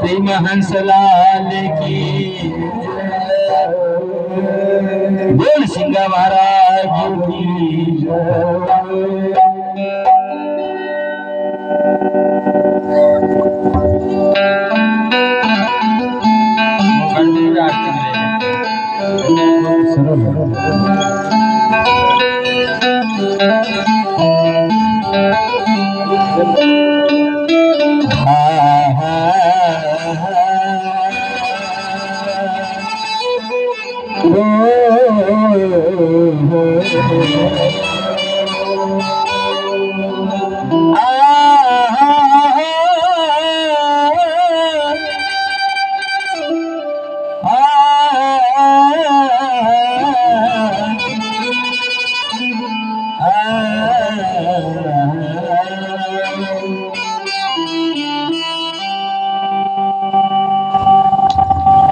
प्रेम हंसलाल की बोल सिंगा महाराज की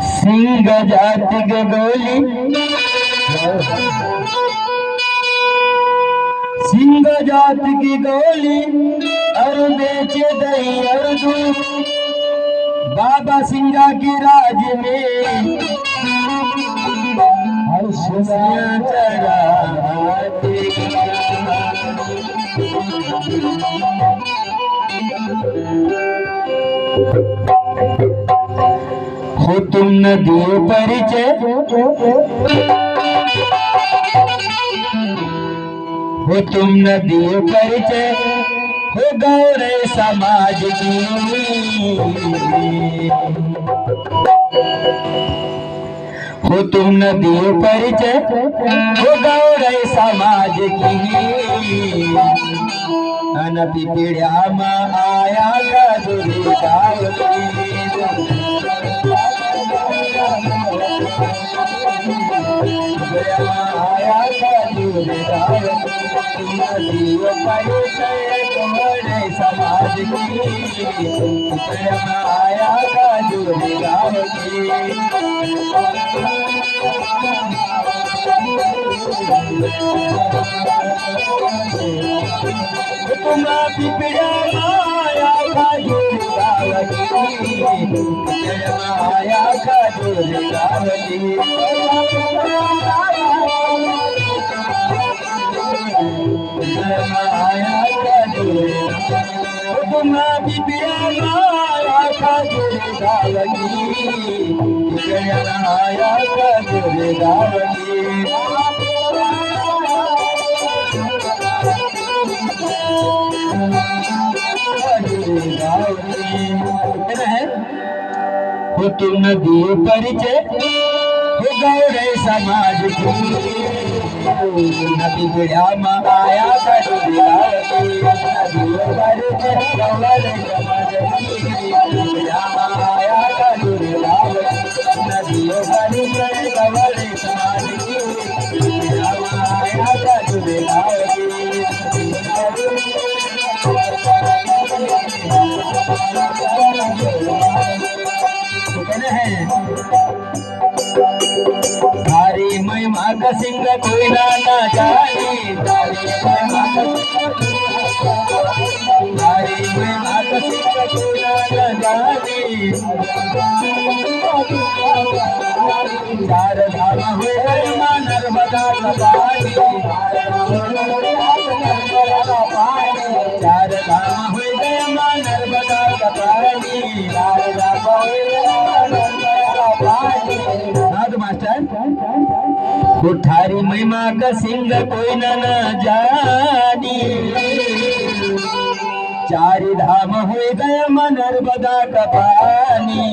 सिंग जाति के गोली सिंह जाति की गोली और बेचे दही और दूध बाबा सिंगा के राज में हर्षिया चराते हो तुम न दियो परिचय हो तुम न दियो परिचय हो गौर समाज की हो तुम न दियो परिचय हो गौर समाज की अनपि पीढ़ा में आया का दुर्गावती आया का दुर्गावती समाज की आया का दुर्गावती तुम्हारा पिपड़ा माया का दुर्गावती माया का दुर्गावती माया का तुम्हारा पिपड़ा माया का दुर्गावती माया का दुर्गावती हो तुम न दियो परिचय हो गौर समाज की नदी बिड़ा में आया का दुर्गावती दियो परिचय गौर समाज की बिड़ा में आया का दुर्गावती नदियो परिचय गौर तारी महिमा का सिंह कोई ना जाने, तारी महिमा का सिंह कोई ना जाने। चार धाम हुए मां नर्मदा का पानी, चार धाम हुए मां नर्मदा का पानी। मास्टर थारी महिमा का सिंह कोई न जानी, चारि धाम हुए गया मां नर्मदा का पानी।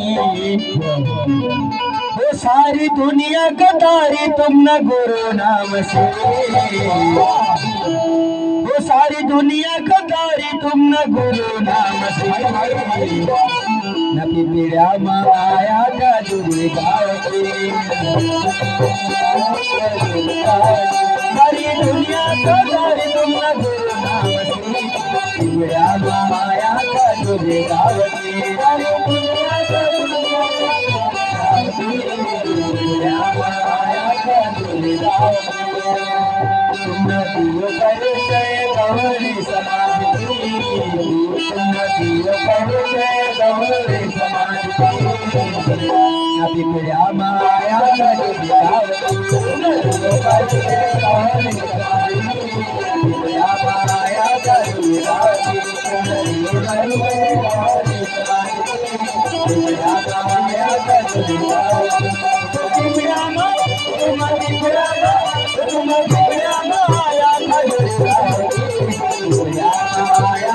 वो सारी दुनिया का तारी तुम न गुरु नाम से, वो सारी दुनिया का तारी तुम न गुरु नाम से। न पिपीड़ा माया का जुड़े गाँव के, सारी दुनिया का तारी तुम न गुरु नाम से। पिपीड़ा माया का जुड़े गाँव के, सारी दुनिया का माया का जुड़े गाँव के। उन्नतियों परिचय गौरी समाज की, उन्नतियों परिचय गौरी समाज की। अभी पिया माया का जुड़े गाँव के, उन्नतियों परिचय गौरी समाज की। पिया माया का जुड़े गाँव के, उन्नतियों परिचय गौरी समाज की। पिया माया का जुड़े गाँव के, पिया माया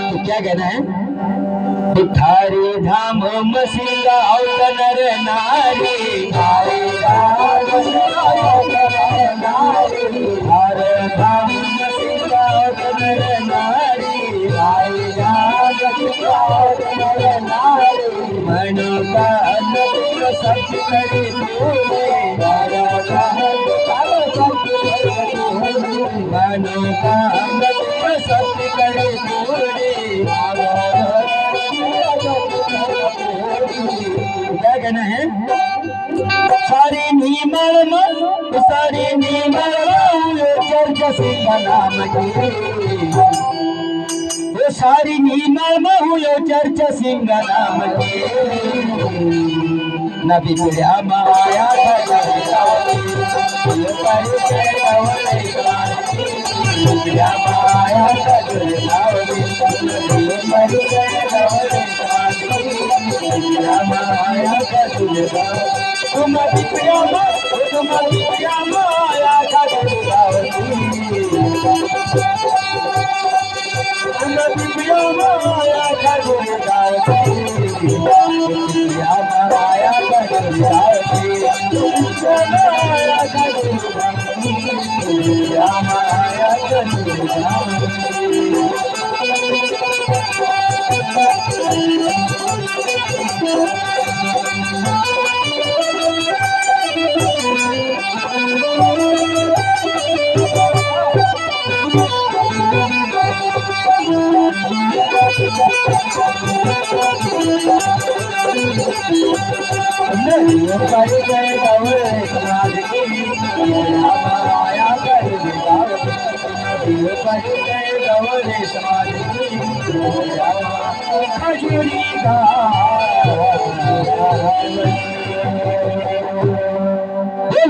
तो क्या कहना है? थारी धाम मसीला और नर नारी, थारी धाम मसीला और नर नारी, मनु का अन्नपूर्ण सब करे मनु का अन्नपूर्ण सब करे क्या कहना है? सारी नीमल चर्च सिंह नाम की, वो सारी नीमल हुए चर्च सिंह नाम की। नबी पिया माया का पिया माया का माया का तुम पिया माया का पिया माया का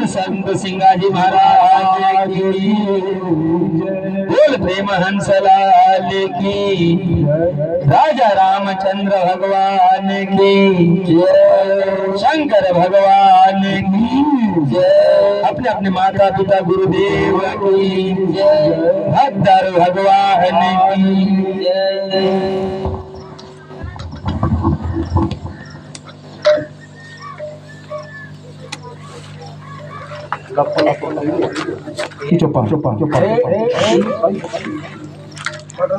संत सिंगाजी महाराज की, बोल प्रेम हंसलाल की, राजा रामचंद्र भगवान की, शंकर भगवान की, अपने अपने माता पिता गुरुदेव की, भक्तर भगवान की। Coba.